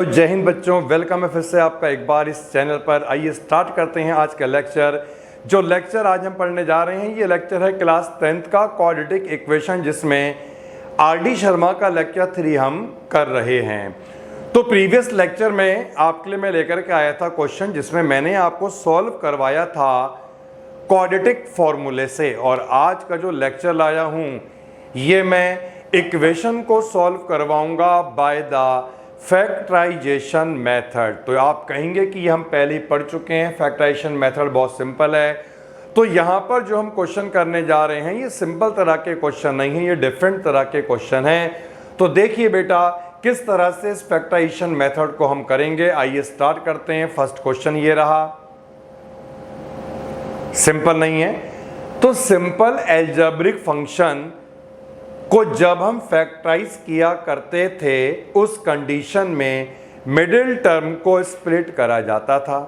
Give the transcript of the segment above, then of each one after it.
जय हिंद बच्चों, वेलकम है फिर से आपका एक बार इस चैनल पर। आइए स्टार्ट करते हैं आज का लेक्चर। जो लेक्चर आज हम पढ़ने जा रहे हैं ये लेक्चर है क्लास 10th का क्वाड्रेटिक इक्वेशन, जिसमें आर.डी. शर्मा का लेक्चर 3 हम कर रहे हैं। तो प्रीवियस लेक्चर में आपके लिए मैं लेकर के आया था क्वेश्चन, जिसमें मैंने आपको सॉल्व करवाया था क्वाड्रेटिक फॉर्मूले से, और आज का जो लेक्चर लाया हूँ ये मैं इक्वेशन को सॉल्व करवाऊंगा बाय द फैक्टराइजेशन मेथड। तो आप कहेंगे कि हम पहले ही पढ़ चुके हैं, फैक्टराइजेशन मेथड बहुत सिंपल है। तो यहाँ पर जो हम क्वेश्चन करने जा रहे हैं ये सिंपल तरह के क्वेश्चन नहीं है, ये डिफरेंट तरह के क्वेश्चन हैं। तो देखिए बेटा किस तरह से इस फैक्टराइजेशन मेथड को हम करेंगे। आइए स्टार्ट करते हैं। फर्स्ट क्वेश्चन ये रहा, सिंपल नहीं है। तो सिंपल अलजेब्रिक फंक्शन को जब हम फैक्टराइज किया करते थे उस कंडीशन में मिडिल टर्म को स्प्लिट करा जाता था।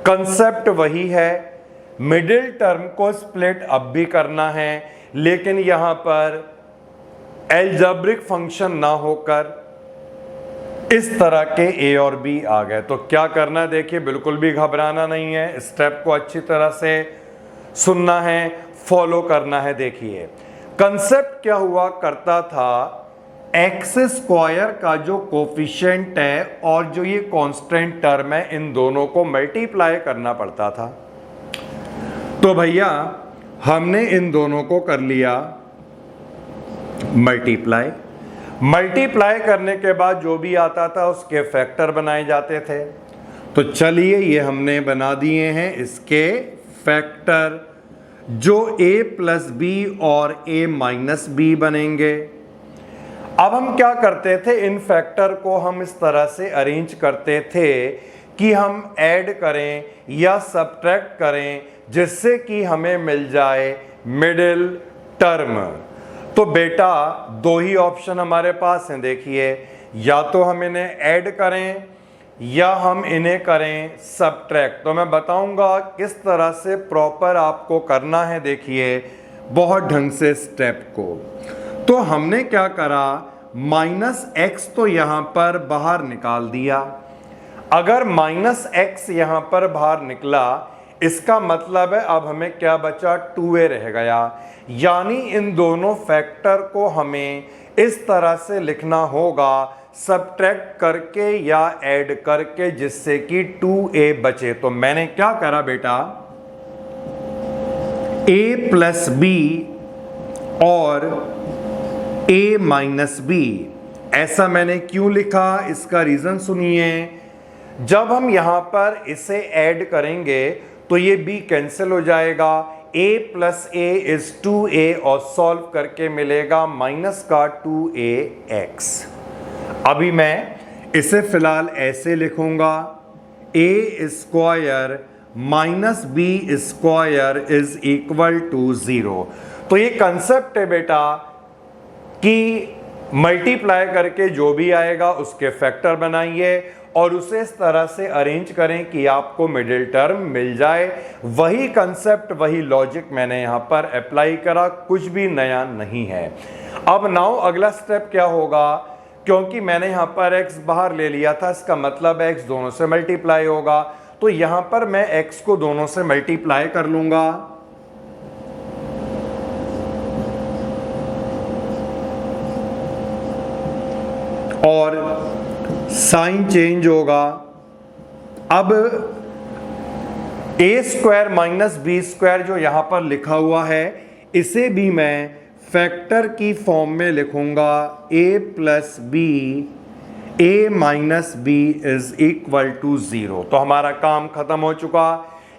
कंसेप्ट वही है, मिडिल टर्म को स्प्लिट अब भी करना है, लेकिन यहां पर अलजेब्रिक फंक्शन ना होकर इस तरह के ए और बी आ गए। तो क्या करना है, देखिए बिल्कुल भी घबराना नहीं है, स्टेप को अच्छी तरह से सुनना है, फॉलो करना है। देखिए कंसेप्ट क्या हुआ करता था, एक्स स्क्वायर का जो कोफिशिएंट है और जो ये कांस्टेंट टर्म है, इन दोनों को मल्टीप्लाई करना पड़ता था। तो भैया हमने इन दोनों को कर लिया मल्टीप्लाई करने के बाद जो भी आता था उसके फैक्टर बनाए जाते थे। तो चलिए ये हमने बना दिए हैं इसके फैक्टर, जो a प्लस बी और a माइनस बी बनेंगे। अब हम क्या करते थे, इन फैक्टर को हम इस तरह से अरेंज करते थे कि हम ऐड करें या सब्ट्रैक्ट करें, जिससे कि हमें मिल जाए मिडिल टर्म। तो बेटा दो ही ऑप्शन हमारे पास हैं, देखिए या तो हम इन्हें ऐड करें या हम इन्हें करें सब्ट्रैक्ट। तो मैं बताऊंगा किस तरह से प्रॉपर आपको करना है, देखिए बहुत ढंग से स्टेप को। तो हमने क्या करा, माइनस एक्स तो यहां पर बाहर निकाल दिया। अगर माइनस एक्स यहां पर बाहर निकला, इसका मतलब है अब हमें क्या बचा, 2a रह गया। यानी इन दोनों फैक्टर को हमें इस तरह से लिखना होगा, सब्ट्रैक्ट करके या ऐड करके, जिससे कि 2a बचे। तो मैंने क्या करा बेटा, a प्लस बी और a माइनस बी, ऐसा मैंने क्यों लिखा, इसका रीजन सुनिए। जब हम यहां पर इसे ऐड करेंगे तो ये b कैंसिल हो जाएगा, a plus a is 2a और सॉल्व करके मिलेगा माइनस का 2ax। अभी मैं इसे फिलहाल ऐसे लिखूंगा, a square minus b square is equal to 0। तो ये कंसेप्ट है बेटा कि मल्टीप्लाई करके जो भी आएगा उसके फैक्टर बनाइए और उसे इस तरह से अरेंज करें कि आपको मिडिल टर्म मिल जाए। वही कंसेप्ट, वही लॉजिक मैंने यहां पर अप्लाई करा, कुछ भी नया नहीं है। अब नाउ अगला स्टेप क्या होगा, क्योंकि मैंने यहां पर x बाहर ले लिया था, इसका मतलब x दोनों से मल्टीप्लाई होगा। तो यहां पर मैं x को दोनों से मल्टीप्लाई कर लूंगा, और साइन चेंज होगा। अब a square minus b square जो यहां पर लिखा हुआ है, इसे भी मैं फैक्टर की फॉर्म में लिखूंगा, a plus b a minus b is equal to 0। तो हमारा काम खत्म हो चुका।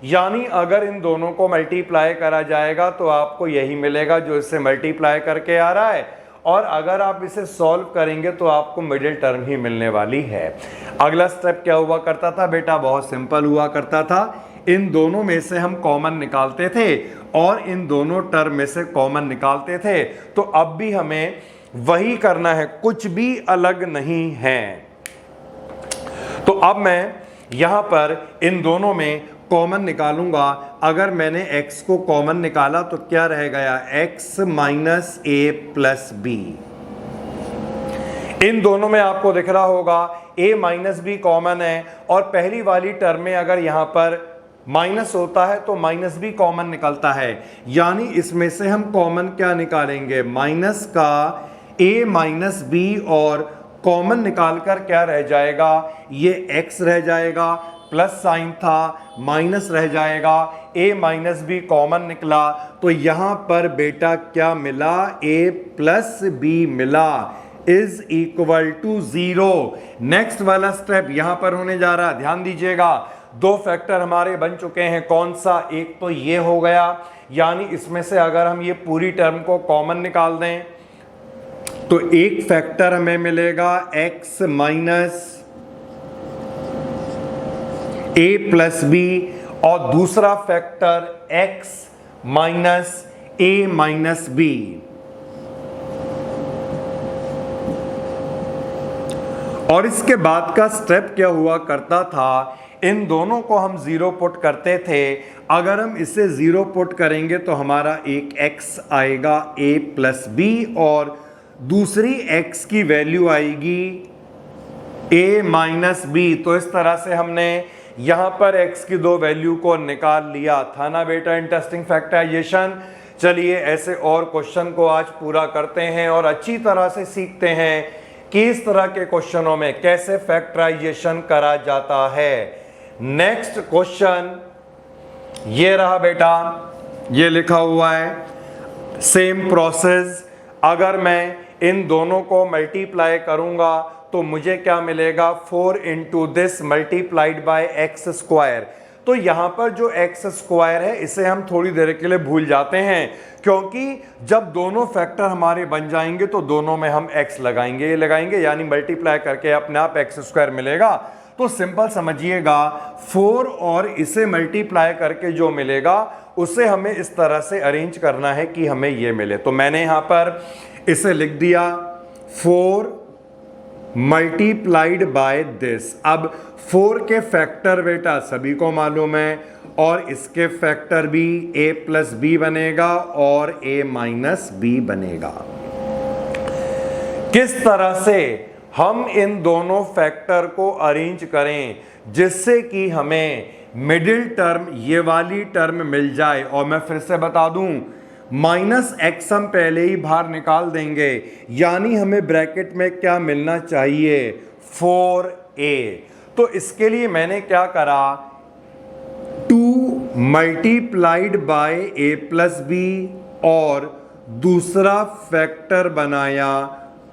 यानी अगर इन दोनों को मल्टीप्लाई करा जाएगा तो आपको यही मिलेगा जो इससे मल्टीप्लाई करके आ रहा है, और अगर आप इसे सॉल्व करेंगे तो आपको मिडिल टर्म ही मिलने वाली है। अगला स्टेप क्या हुआ करता था बेटा, बहुत सिंपल हुआ करता था, इन दोनों में से हम कॉमन निकालते थे और इन दोनों टर्म में से कॉमन निकालते थे। तो अब भी हमें वही करना है, कुछ भी अलग नहीं है। तो अब मैं यहां पर इन दोनों में कॉमन निकालूंगा। अगर मैंने x को कॉमन निकाला तो क्या रह गया, x minus a plus B. इन दोनों में आपको दिख रहा होगा a माइनस बी कॉमन है, और पहली वाली टर्म में अगर यहां पर माइनस होता है तो माइनस बी कॉमन निकलता है, यानी इसमें से हम कॉमन क्या निकालेंगे, माइनस का a माइनस बी, और कॉमन निकालकर क्या रह जाएगा, ये x रह जाएगा, प्लस साइन था, माइनस रह जाएगा, a माइनस बी कॉमन निकला, तो यहां पर बेटा क्या मिला, a प्लस बी मिला, इज इक्वल टू 0। नेक्स्ट वाला स्टेप यहां पर होने जा रहा है, ध्यान दीजिएगा, दो फैक्टर हमारे बन चुके हैं, कौन सा, एक तो ये हो गया, यानी इसमें से अगर हम ये पूरी टर्म को कॉमन निकाल दें तो एक फैक्टर हमें मिलेगा x minus a plus b, और दूसरा factor x minus a minus b. और इसके बाद का स्टेप क्या हुआ करता था, इन दोनों को हम जीरो पुट करते थे, अगर हम इसे जीरो पुट करेंगे तो हमारा एक x आएगा a प्लस बी, और दूसरी x की वैल्यू आएगी a माइनस बी। तो इस तरह से हमने यहां पर x की दो वैल्यू को निकाल लिया था ना बेटा, इंटरेस्टिंग फैक्टराइजेशन। चलिए ऐसे और क्वेश्चन को आज पूरा करते हैं और अच्छी तरह से सीखते हैं कि इस तरह के क्वेश्चनों में कैसे फैक्टराइजेशन करा जाता है। नेक्स्ट क्वेश्चन ये रहा बेटा, ये लिखा हुआ है, सेम प्रोसेस, अगर मैं इन दोनों को मल्टीप्लाई करूंगा तो मुझे क्या मिलेगा, 4 into this multiplied by x square. तो यहां पर जो एक्स स्क्वायर है इसे हम थोड़ी देर के लिए भूल जाते हैं, क्योंकि जब दोनों फैक्टर हमारे बन जाएंगे तो दोनों में हम x लगाएंगे, यानी मल्टीप्लाई करके अपने आप एक्स स्क्वायर मिलेगा। तो सिंपल समझिएगा, 4 और इसे मल्टीप्लाई करके जो मिलेगा उसे हमें इस तरह से अरेंज करना है कि हमें ये मिले। तो मैंने यहां पर इसे लिख दिया 4 मल्टीप्लाइड बाय दिस। अब 4 के फैक्टर बेटा सभी को मालूम है, और इसके फैक्टर भी a प्लस बी बनेगा और a माइनस बी बनेगा। किस तरह से हम इन दोनों फैक्टर को अरेंज करें जिससे कि हमें मिडिल टर्म ये वाली टर्म मिल जाए। और मैं फिर से बता दूं, माइनस एक्स हम पहले ही बाहर निकाल देंगे, यानी हमें ब्रैकेट में क्या मिलना चाहिए, 4a। तो इसके लिए मैंने क्या करा, 2 multiplied by a plus b, और दूसरा फैक्टर बनाया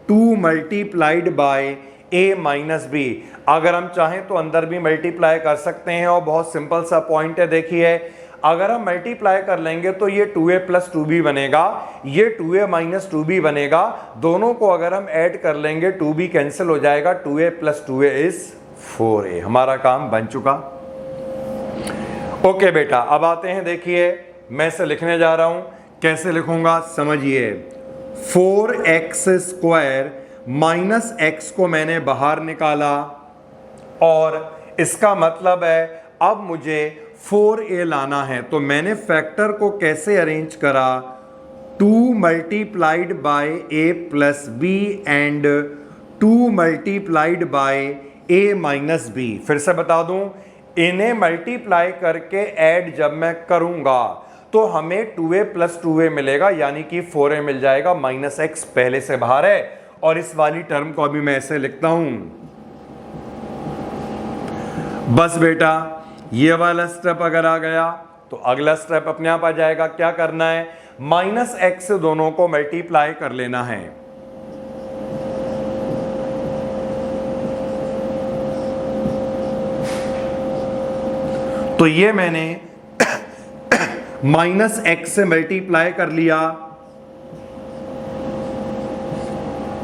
2 multiplied by a minus b. अगर हम चाहें तो अंदर भी मल्टीप्लाई कर सकते हैं, और बहुत सिंपल सा पॉइंट है, देखिए अगर हम मल्टीप्लाई कर लेंगे तो ये 2a प्लस 2b बनेगा, ये 2a माइनस 2b बनेगा, दोनों को अगर हम ऐड कर लेंगे 2b कैंसिल हो जाएगा, 2a plus 2a is 4a। हमारा काम बन चुका। ओके बेटा, अब आते हैं, देखिए मैं इसे लिखने जा रहा हूं, कैसे लिखूंगा समझिए, 4x स्क्वायर माइनस x को मैंने बाहर निकाला, और इसका मतलब है अब मुझे 4a लाना है। तो मैंने फैक्टर को कैसे अरेंज करा, 2 multiplied by a plus b and 2 multiplied by a minus b. फिर से बता दूं, इन्हें मल्टीप्लाई करके ऐड जब मैं करूंगा तो हमें 2a प्लस 2a मिलेगा, यानी कि 4a मिल जाएगा, माइनस x पहले से बाहर है। और इस वाली टर्म को अभी मैं ऐसे लिखता हूं, बस बेटा ये वाला स्टेप अगर आ गया तो अगला स्टेप अपने आप आ जाएगा। क्या करना है, माइनस एक्स से दोनों को मल्टीप्लाई कर लेना है। तो ये मैंने माइनस एक्स से मल्टीप्लाई कर लिया,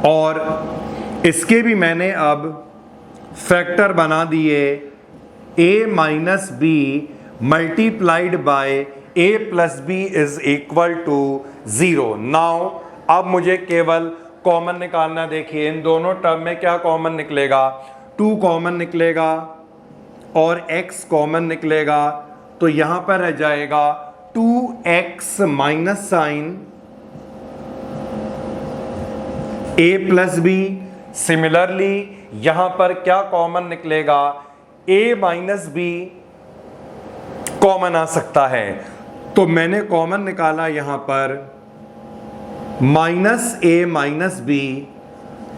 और इसके भी मैंने अब फैक्टर बना दिए, a minus b multiplied by a plus B is equal to 0। Now अब मुझे केवल कॉमन निकालना। देखिए इन दोनों टर्म में क्या कॉमन निकलेगा, 2 कॉमन निकलेगा और x कॉमन निकलेगा, तो यहां पर रह जाएगा 2x minus sign a plus b, similarly यहां पर क्या कॉमन निकलेगा, a माइनस बी कॉमन आ सकता है, तो मैंने कॉमन निकाला यहां पर माइनस ए माइनस बी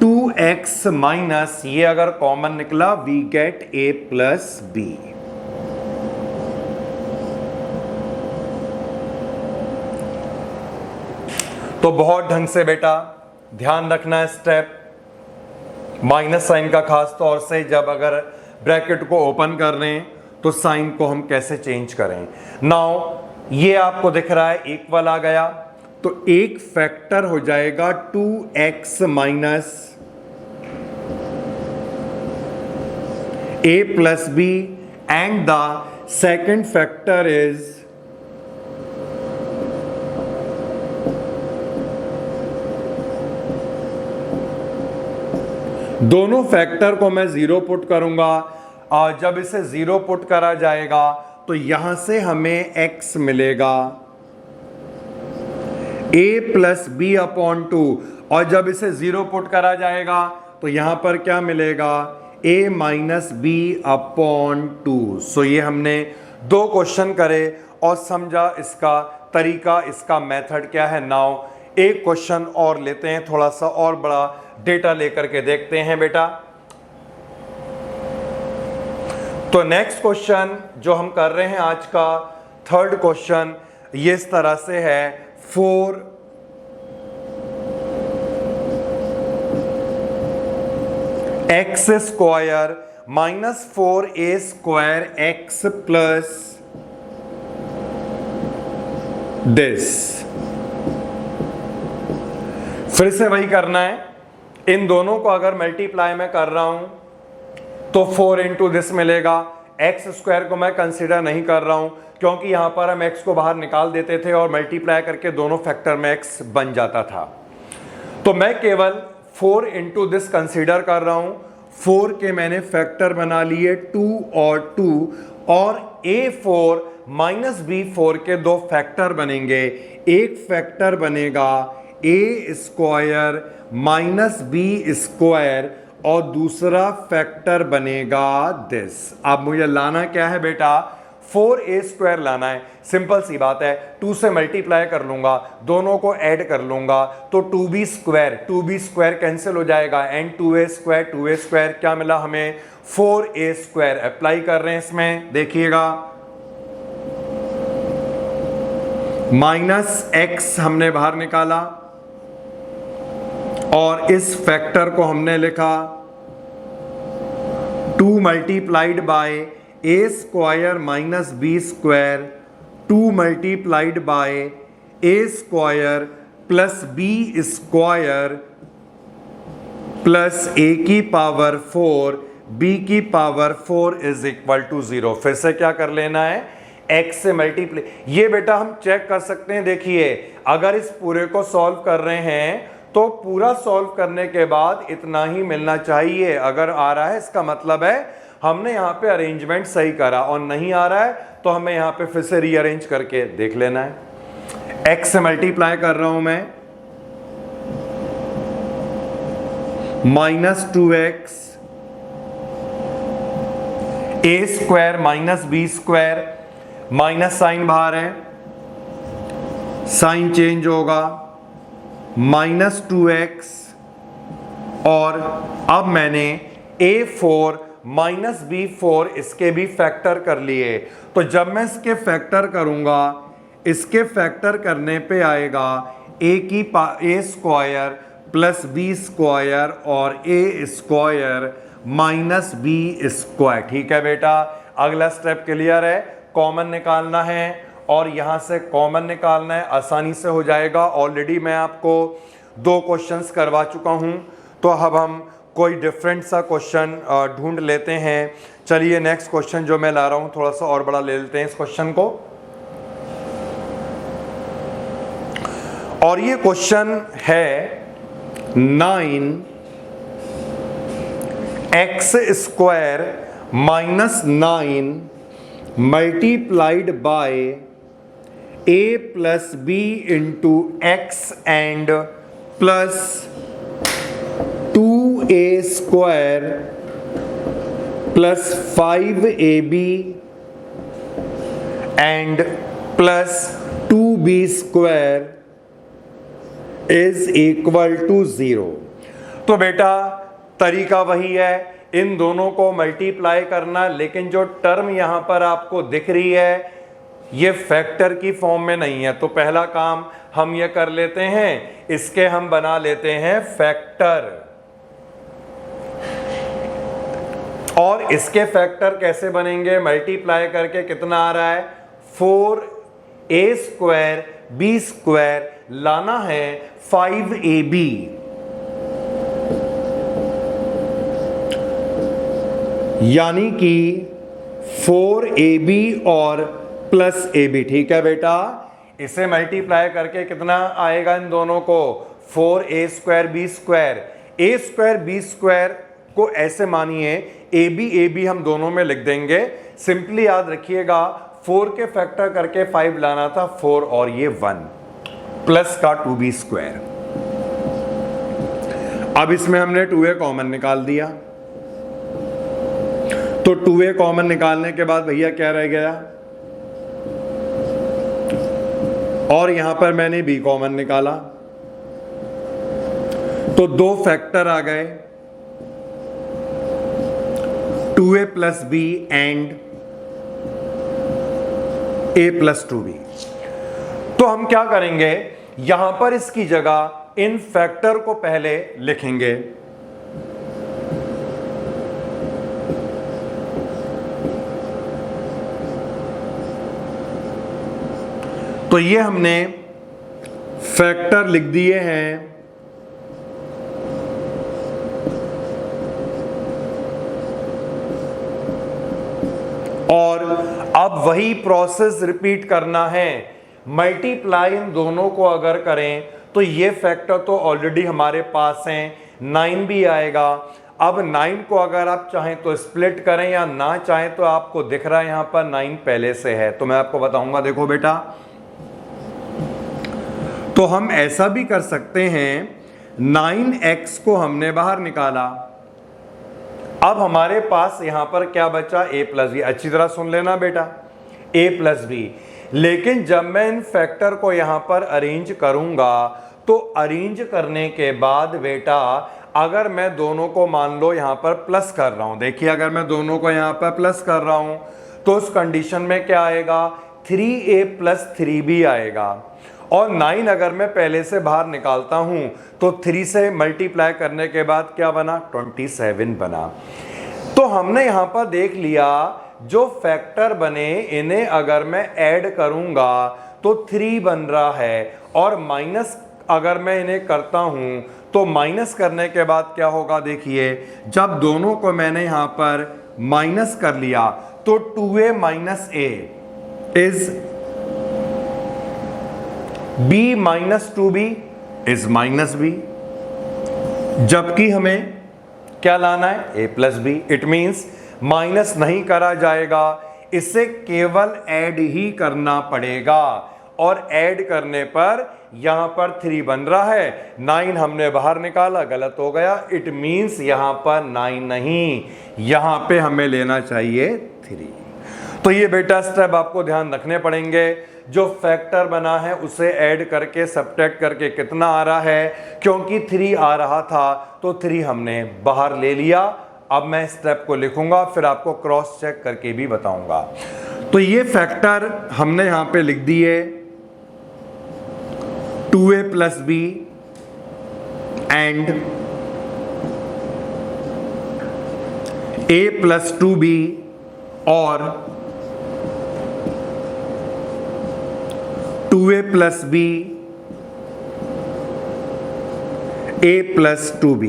2x माइनस, ये अगर कॉमन निकला we get a plus B. तो बहुत ढंग से बेटा ध्यान रखना है स्टेप, माइनस साइन का खास तौर से जब अगर ब्रैकेट को ओपन कर रहे हैं तो साइन को हम कैसे चेंज करें। नाउ ये आपको दिख रहा है इक्वल आ गया, तो एक फैक्टर हो जाएगा 2x minus a plus b and the second factor is दोनों फैक्टर को मैं जीरो पुट करूंगा और जब इसे जीरो पुट करा जाएगा तो यहां से हमें x मिलेगा a प्लस बी अपॉन 2, और जब इसे जीरो पुट करा जाएगा तो यहां पर क्या मिलेगा a माइनस बी अपॉन 2। सो ये हमने दो क्वेश्चन करे और समझा इसका तरीका, इसका मेथड क्या है। नाउ एक क्वेश्चन और लेते हैं, थोड़ा सा और बड़ा डेटा लेकर के देखते हैं बेटा। तो नेक्स्ट क्वेश्चन जो हम कर रहे हैं आज का थर्ड क्वेश्चन, ये इस तरह से है 4 x square minus 4a square x plus this. फिर से वही करना है, इन दोनों को अगर मल्टीप्लाई मैं कर रहा हूं तो 4 इंटू दिस मिलेगा। एक्स स्क्वायर को मैं कंसीडर नहीं कर रहा हूं क्योंकि यहां पर हम एक्स को बाहर निकाल देते थे और मल्टीप्लाई करके दोनों फैक्टर में एक्स बन जाता था। तो मैं केवल 4 इंटू दिस कंसीडर कर रहा हूं। 4 के मैंने फैक्टर बना लिए 2 और 2, और a4 माइनस b4 के दो फैक्टर बनेंगे। एक फैक्टर बनेगा a square minus b square और दूसरा फैक्टर बनेगा दिस। अब मुझे लाना क्या है बेटा, 4a स्क्वायर लाना है। सिंपल सी बात है, 2 से मल्टीप्लाई कर लूंगा, दोनों को ऐड कर लूंगा तो 2b स्क्वायर कैंसिल हो जाएगा एंड 2a स्क्वायर क्या मिला हमें 4a स्क्वायर। अप्लाई कर रहे हैं इसमें, देखिएगा माइनस x हमने बाहर निकाला और इस फैक्टर को हमने लिखा 2 multiplied by a square minus b square 2 multiplied by a square plus b square plus a की पावर 4 b की पावर 4 इज इक्वल टू 0। फिर से क्या कर लेना है, x से मल्टीप्लाई। ये बेटा हम चेक कर सकते हैं, देखिए अगर इस पूरे को सॉल्व कर रहे हैं तो पूरा सॉल्व करने के बाद इतना ही मिलना चाहिए। अगर आ रहा है इसका मतलब है हमने यहाँ पे अरेंजमेंट सही करा, और नहीं आ रहा है तो हमें यहाँ पे फिर से रीअरेंज करके देख लेना है। x से मल्टीप्लाई कर रहा हूं मैं, minus 2x a square minus b square, minus sign बाहर है, साइन चेंज होगा, माइनस 2x, और अब मैंने a4 माइनस b4 इसके भी फैक्टर कर लिए। तो जब मैं इसके फैक्टर करूंगा, इसके फैक्टर करने पे आएगा a square plus b square और a square minus b square. ठीक है बेटा, अगला स्टेप क्लियर है, कॉमन निकालना है और यहां से कॉमन निकालना है, आसानी से हो जाएगा। ऑलरेडी मैं आपको 2 क्वेश्चंस करवा चुका हूं, तो अब हम कोई डिफरेंट सा क्वेश्चन ढूंढ लेते हैं। चलिए नेक्स्ट क्वेश्चन जो मैं ला रहा हूं थोड़ा सा और बड़ा ले लेते हैं इस क्वेश्चन को। और ये क्वेश्चन है 9x square minus 9 multiplied by a plus b into x and plus 2 2a² plus 5ab and plus 2b² is equal to 0। तो बेटा तरीका वही है, इन दोनों को मल्टीप्लाई करना, लेकिन जो टर्म यहां पर आपको दिख रही है ये फैक्टर की फॉर्म में नहीं है। तो पहला काम हम ये कर लेते हैं, इसके हम बना लेते हैं फैक्टर। और इसके फैक्टर कैसे बनेंगे? मल्टीप्लाई करके कितना आ रहा है? 4a² b² लाना है 5ab, यानी कि 4ab और प्लस ab। ठीक है बेटा, इसे मल्टीप्लाई करके कितना आएगा इन दोनों को? 4a² b²। a² b² को ऐसे मानिए ab हम दोनों में लिख देंगे। सिंपली याद रखिएगा 4 के फैक्टर करके 5 लाना था, 4 और ये 1 प्लस का 2b²। अब इसमें हमने 2a कॉमन निकाल दिया, तो 2a कॉमन निकालने के बाद भैया क्या रह गया? और यहां पर मैंने b कॉमन निकाला, तो दो फैक्टर आ गए, 2a plus b and a plus 2b। तो हम क्या करेंगे, यहां पर इसकी जगह इन फैक्टर को पहले लिखेंगे। तो ये हमने फैक्टर लिख दिए हैं। और अब वही प्रोसेस रिपीट करना है। मल्टीप्लाई इन दोनों को अगर करें तो ये फैक्टर तो ऑलरेडी हमारे पास हैं, 9 भी आएगा। अब 9 को अगर आप चाहें तो स्प्लिट करें या ना चाहें तो आपको दिख रहा है यहां पर 9 पहले से है, तो मैं आपको बताऊंगा। देखो बेटा, तो हम ऐसा भी कर सकते हैं, 9x को हमने बाहर निकाला, अब हमारे पास यहां पर क्या बचा? a plus b. अच्छी तरह सुन लेना बेटा, a प्लस बी। लेकिन जब मैं इन फैक्टर को यहां पर अरेंज करूंगा तो अरेंज करने के बाद बेटा अगर मैं दोनों को मान लो यहां पर प्लस कर रहा हूं, देखिए अगर मैं दोनों को यहां पर प्लस कर रहा हूं तो उस कंडीशन में क्या आएगा? 3a प्लस 3b आएगा। और 9 अगर मैं पहले से बाहर निकालता हूं तो 3 से मल्टीप्लाई करने के बाद क्या बना? 27 बना। तो हमने यहां पर देख लिया जो फैक्टर बने इन्हें अगर मैं ऐड करूंगा तो 3 बन रहा है, और माइनस अगर मैं इन्हें करता हूं तो माइनस करने के बाद क्या होगा? देखिए जब दोनों को मैंने यहां पर माइनस कर लिया तो 2a minus a is b minus 2b is minus b, जबकि हमें क्या लाना है? a plus B. It means minus नहीं करा जाएगा, इसे केवल ऐड ही करना पड़ेगा। और ऐड करने पर यहां पर 3 बन रहा है, 9 हमने बाहर निकाला, गलत हो गया। इट मीन्स यहां पर 9 नहीं, यहां पे हमें लेना चाहिए 3। तो ये बेटा स्टेप आपको ध्यान रखने पड़ेंगे। जो फैक्टर बना है उसे ऐड करके सब्ट्रैक्ट करके कितना आ रहा है, क्योंकि 3 आ रहा था तो 3 हमने बाहर ले लिया। अब मैं स्टेप को लिखूंगा, फिर आपको क्रॉस चेक करके भी बताऊंगा। तो ये फैक्टर हमने यहां पे लिख दिए, 2a plus b and a plus 2b और 2a plus b a plus 2b।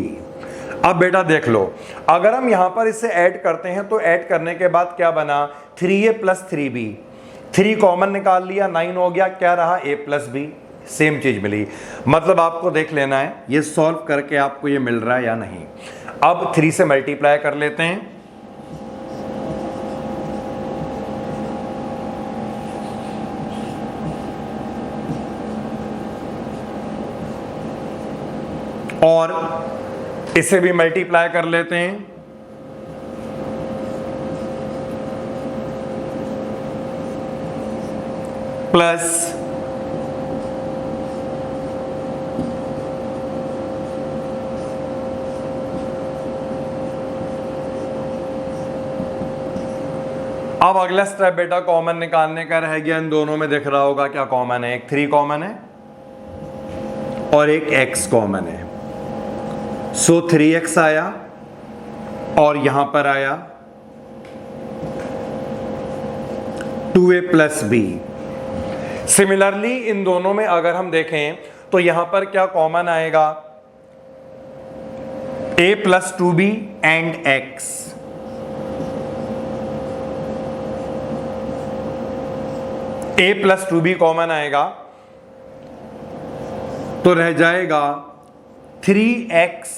अब बेटा देख लो, अगर हम यहां पर इसे ऐड करते हैं तो ऐड करने के बाद क्या बना? 3a plus 3b। 3 कॉमन निकाल लिया, 9 हो गया, क्या रहा? a plus b। सेम चीज मिली। मतलब आपको देख लेना है ये सॉल्व करके आपको ये मिल रहा है या नहीं। अब 3 से मल्टीप्लाई कर लेते हैं, और इसे भी मल्टीप्लाई कर लेते हैं। प्लस अब अगला स्टेप बेटा कॉमन निकालने का रह गया। इन दोनों में दिख रहा होगा क्या कॉमन है, एक 3 कॉमन है और एक x कॉमन है। सो 3x आया और यहां पर आया 2a plus b। Similarly in दोनों में अगर हम देखें तो यहां पर क्या कॉमन आएगा, a plus 2b and x। a plus 2b common आएगा तो रह जाएगा 3x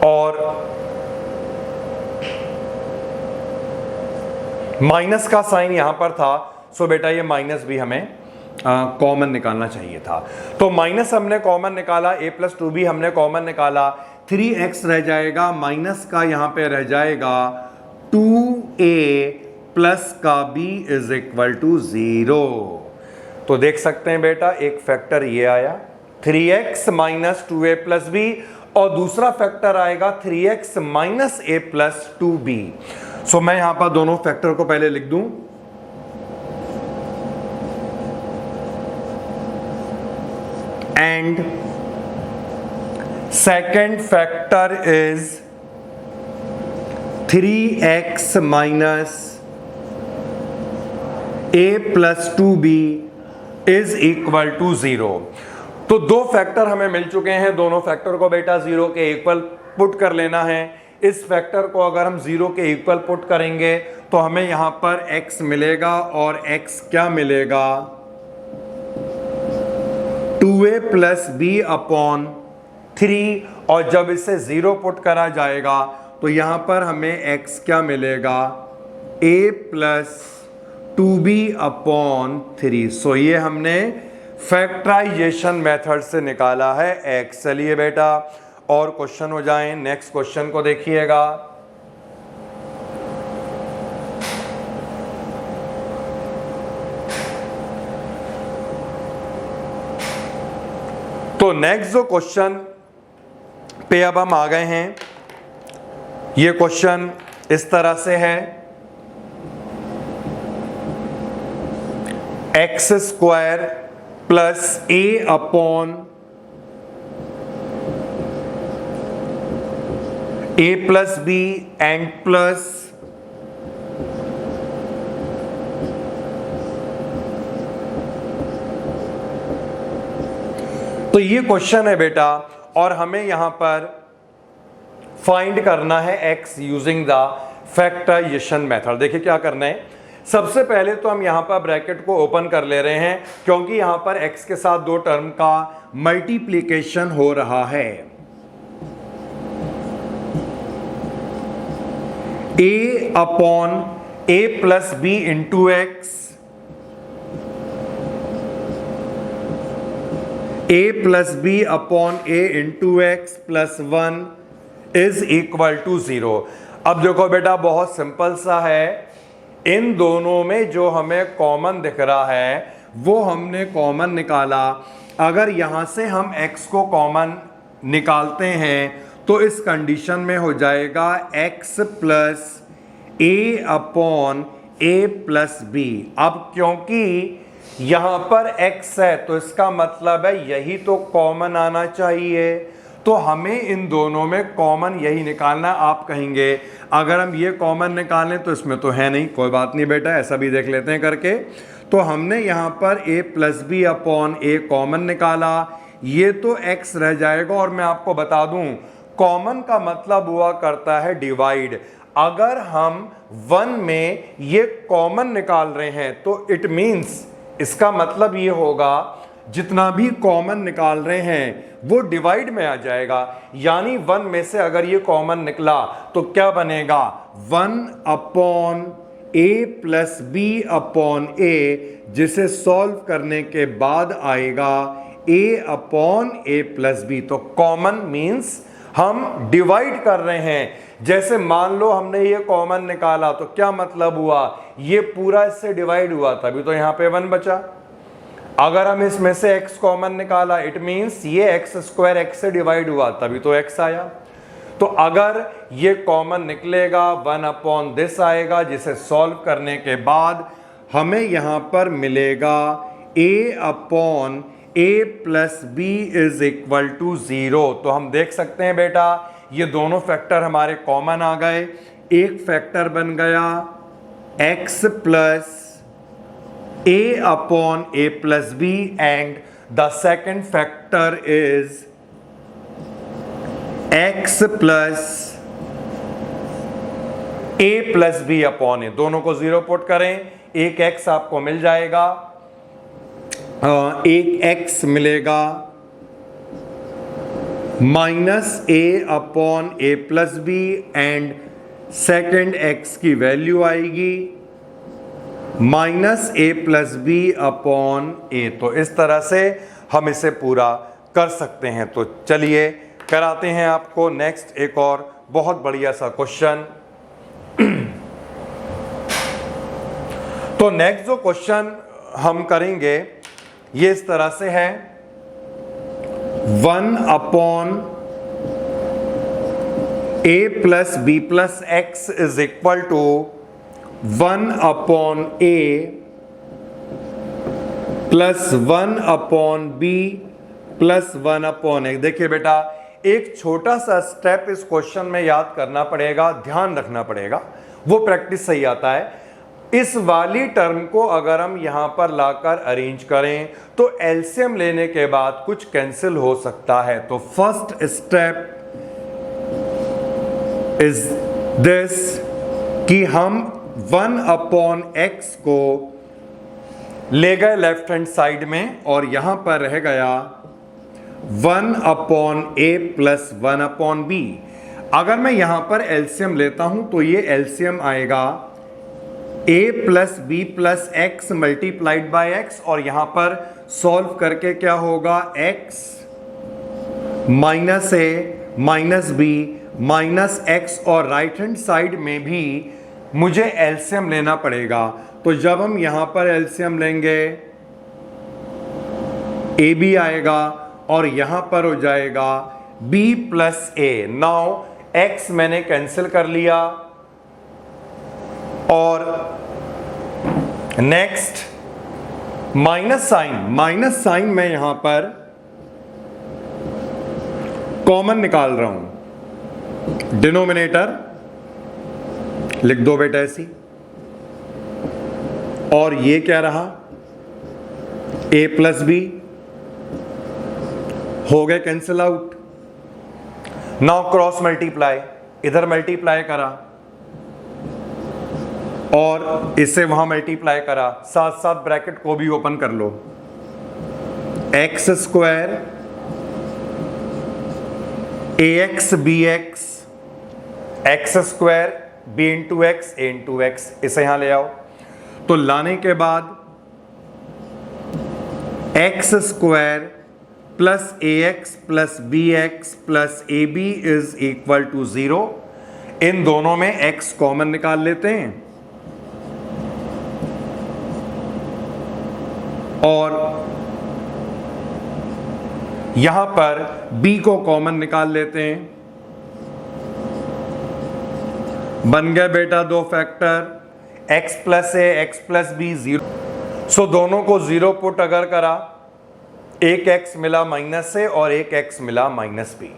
और माइनस का साइन यहां पर था। सो बेटा ये माइनस भी हमें कॉमन निकालना चाहिए था। तो माइनस हमने कॉमन निकाला, a प्लस 2b हमने कॉमन निकाला, 3x रह जाएगा, माइनस का यहां पे रह जाएगा 2a प्लस का b इज इक्वल टू 0। तो देख सकते हैं बेटा एक फैक्टर ये आया 3x minus 2a plus b और दूसरा फैक्टर आएगा 3x minus a plus 2b। सो मैं यहां पर दोनों फैक्टर को पहले लिख दूं। And second factor is 3x minus a plus 2b is equal to 0। तो दो फैक्टर हमें मिल चुके हैं, दोनों फैक्टर को बेटा 0 के इक्वल पुट कर लेना है। इस फैक्टर को अगर हम 0 के इक्वल पुट करेंगे तो हमें यहां पर x मिलेगा और x क्या मिलेगा, 2a प्लस b अपॉन 3। और जब इसे 0 पुट करा जाएगा तो यहां पर हमें x क्या मिलेगा, a प्लस 2b अपॉन 3। सो ये हमने फैक्टराइजेशन मेथड से निकाला है x। चलिए बेटा और क्वेश्चन हो जाएं। नेक्स्ट क्वेश्चन को देखिएगा। तो नेक्स्ट जो क्वेश्चन पे अब हम आ गए हैं, ये क्वेश्चन इस तरह से है, x square plus a upon a plus b and plus तो ये क्वेश्चन है बेटा और हमें यहां पर फाइंड करना है x using the factorisation method. देखिए क्या करना है, सबसे पहले तो हम यहां पर ब्रैकेट को ओपन कर ले रहे हैं क्योंकि यहां पर x के साथ दो टर्म का मल्टीप्लिकेशन हो रहा है। a upon a plus b into X, a plus B upon a into X plus 1 is equal to 0। अब देखो बेटा बहुत सिंपल सा है, इन दोनों में जो हमें कॉमन दिख रहा है वो हमने कॉमन निकाला। अगर यहां से हम x को कॉमन निकालते हैं तो इस कंडीशन में हो जाएगा x plus a upon a plus b। अब क्योंकि यहां पर x है तो इसका मतलब है यही तो कॉमन आना चाहिए, तो हमें इन दोनों में कॉमन यही निकालना। आप कहेंगे अगर हम ये कॉमन निकालें तो इसमें तो है नहीं, कोई बात नहीं बेटा ऐसा भी देख लेते हैं करके। तो हमने यहाँ पर a plus B upon a common निकाला, ये तो x रह जाएगा। और मैं आपको बता दूं कॉमन का मतलब हुआ करता है डिवाइड। अगर हम 1 में ये कॉमन निकाल रहे हैं तो इट मीन्स इसका मतलब ये होगा जितना भी कॉमन निकाल रहे हैं वो डिवाइड में आ जाएगा। यानी 1 में से अगर ये कॉमन निकला तो क्या बनेगा, 1 upon a plus B upon a, जिसे सॉल्व करने के बाद आएगा a upon a plus B. तो कॉमन मीन्स हम डिवाइड कर रहे हैं। जैसे मान लो हमने ये कॉमन निकाला तो क्या मतलब हुआ, ये पूरा इससे डिवाइड हुआ तभी तो यहां पे 1 बचा। अगर हम इसमें से x कॉमन निकाला इट मींस ये x स्क्वायर x से डिवाइड हुआ तभी तो x आया। तो अगर ये कॉमन निकलेगा 1 अपॉन दिस आएगा, जिसे सॉल्व करने के बाद हमें यहां पर मिलेगा a upon a plus B is equal to 0। तो हम देख सकते हैं बेटा ये दोनों फैक्टर हमारे कॉमन आ गए। एक फैक्टर बन गया x plus a upon a plus b and the second factor is x plus a plus b upon a। दोनों को 0 पुट करें, एक x आपको मिल जाएगा, एक x मिलेगा minus a upon a plus b and second x की value आएगी माइनस ए प्लस बी अपॉन ए। तो इस तरह से हम इसे पूरा कर सकते हैं। तो चलिए कराते हैं आपको नेक्स्ट एक और बहुत बढ़िया सा क्वेश्चन। तो नेक्स्ट जो क्वेश्चन हम करेंगे ये इस तरह से है 1 upon A plus B plus X is equal to 1 upon A plus 1 upon B plus 1 upon A. देखिए बेटा एक छोटा सा स्टेप इस क्वेश्चन में याद करना पड़ेगा, ध्यान रखना पड़ेगा, वो प्रैक्टिस सही आता है। इस वाली टर्म को अगर हम यहां पर लाकर अरेंज करें तो एलसीएम लेने के बाद कुछ कैंसिल हो सकता है। तो फर्स्ट स्टेप इज दिस कि हम 1 अपॉन एक्स को ले गए लेफ्ट हैंड साइड में और यहां पर रह गया 1 upon A plus 1 upon B. अगर मैं यहां पर एलसीएम लेता हूं तो ये एलसीएम आएगा a plus B plus X multiplied by X और यहां पर सॉल्व करके क्या होगा x माइनस ए माइनस बी माइनस एक्स और राइट हैंड साइड में भी मुझे एलसीएम लेना पड़ेगा। तो जब हम यहां पर एलसीएम लेंगे ए बी आएगा और यहां पर हो जाएगा b प्लस ए। नाउ x मैंने कैंसिल कर लिया और नेक्स्ट माइनस साइन मैं यहां पर कॉमन निकाल रहा हूं, डिनोमिनेटर लिख दो बेटा ऐसी, और ये क्या रहा a प्लस बी हो गए cancel out. Now cross multiply, इधर मल्टीप्लाई करा और इसे वहां मल्टीप्लाई करा, साथ साथ ब्रैकेट को भी ओपन कर लो, X square A X B X X square B into X A into X, इसे यहां ले आओ। तो लाने के बाद X square plus A X plus B X plus A B is equal to 0। इन दोनों में x कॉमन निकाल लेते हैं और यहां पर b को कॉमन निकाल लेते हैं। बन गए बेटा दो factor x plus A X plus B 0। सो दोनों को 0 पुट अगर करा, एक x मिला माइनस ए और एक x मिला माइनस बी।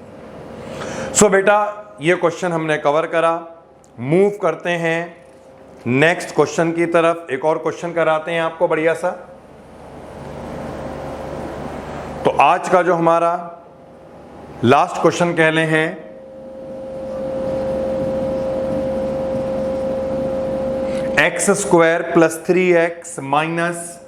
सो बेटा ये क्वेश्चन हमने कवर करा। मूव करते हैं नेक्स्ट क्वेश्चन की तरफ। एक और क्वेश्चन कराते हैं आपको बढ़िया सा। तो आज का जो हमारा लास्ट क्वेश्चन कह ले हैं, x square plus 3x minus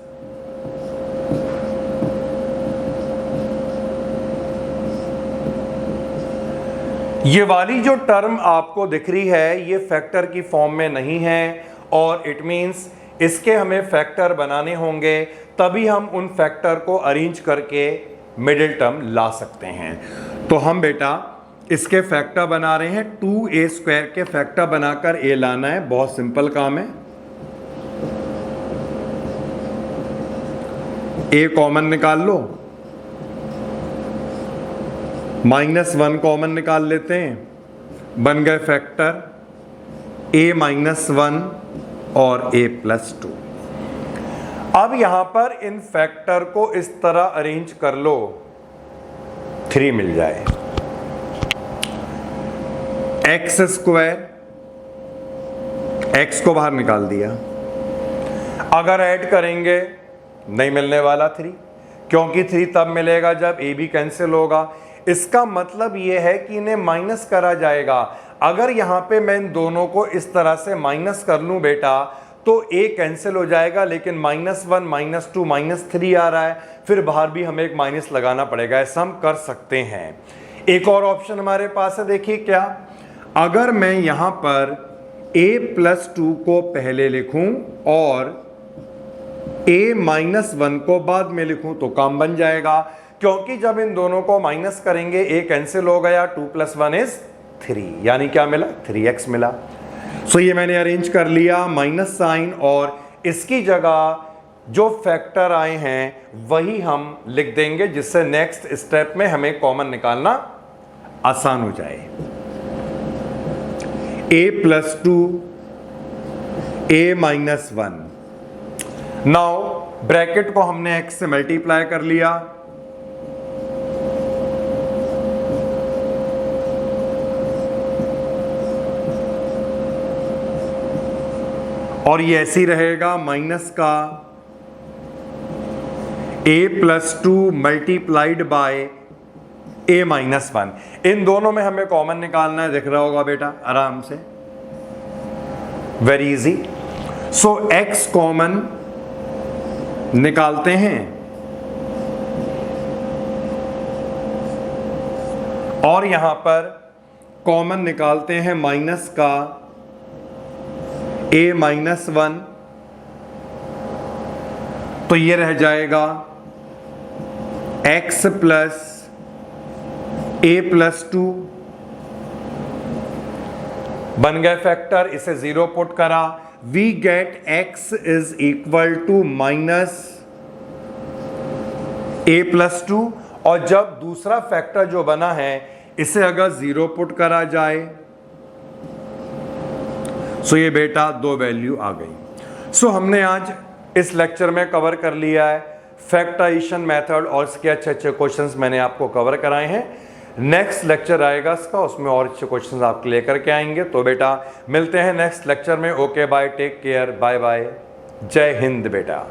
ये वाली जो टर्म आपको दिख रही है ये फैक्टर की फॉर्म में नहीं है और इट मींस इसके हमें फैक्टर बनाने होंगे, तभी हम उन फैक्टर को अरेंज करके मिडिल टर्म ला सकते हैं। तो हम बेटा इसके फैक्टर बना रहे हैं, 2a² के फैक्टर बनाकर a लाना है। बहुत सिंपल काम है। a कॉमन निकाल लो, -1 कॉमन निकाल लेते हैं, बन गए फैक्टर a-1 और a+2। अब यहां पर इन फैक्टर को इस तरह अरेंज कर लो, 3 मिल जाए। x², x को बाहर निकाल दिया। अगर ऐड करेंगे नहीं मिलने वाला 3, क्योंकि 3 तब मिलेगा जब a भी कैंसिल होगा। इसका मतलब यह है कि इन्हें माइनस करा जाएगा। अगर यहां पे मैं इन दोनों को इस तरह से माइनस कर लूं बेटा, तो a कैंसिल हो जाएगा, लेकिन -1, -2, -3 आ रहा है, फिर बाहर भी हमें एक माइनस लगाना पड़ेगा। ऐसा हम कर सकते हैं। एक और ऑप्शन हमारे पास है, देखिए क्या। अगर मैं यहां पर a+2 को पहले लिखूं और a-1 को बाद में लिखूं तो काम बन जाएगा, क्योंकि जब इन दोनों को माइनस करेंगे a कैंसिल हो गया, 2 + 1 = 3, यानी क्या मिला, 3x मिला। सो ये मैंने अरेंज कर लिया, माइनस साइन, और इसकी जगह जो फैक्टर आए हैं वही हम लिख देंगे, जिससे नेक्स्ट स्टेप में हमें कॉमन निकालना आसान हो जाए। a+2 a-1। नाउ ब्रैकेट को हमने x से मल्टीप्लाई कर लिया, और ये ऐसे ही रहेगा, माइनस का a+2 मल्टीप्लाइड बाय a-1। इन दोनों में हमें कॉमन निकालना है, दिख रहा होगा बेटा आराम से, वेरी इजी। सो x कॉमन निकालते हैं, और यहां पर कॉमन निकालते हैं माइनस का a-1, तो ये रह जाएगा x + a+2, बन गए फैक्टर। इसे 0 पुट करा, वी गेट x = -a+2, और जब दूसरा फैक्टर जो बना है इसे अगर 0 पुट करा जाए, सो ये बेटा 2 वैल्यू आ गई। सो हमने आज इस लेक्चर में कवर कर लिया है फैक्टराइजेशन मेथड, और इसके अच्छे अच्छे क्वेश्चंस मैंने आपको कवर कराए हैं। नेक्स्ट लेक्चर आएगा इसका, उसमें और अच्छे क्वेश्चंस आपके लेकर के आएंगे। तो बेटा मिलते हैं नेक्स्ट लेक्चर में। Okay bye, take care, bye bye, जय हिंद बेटा।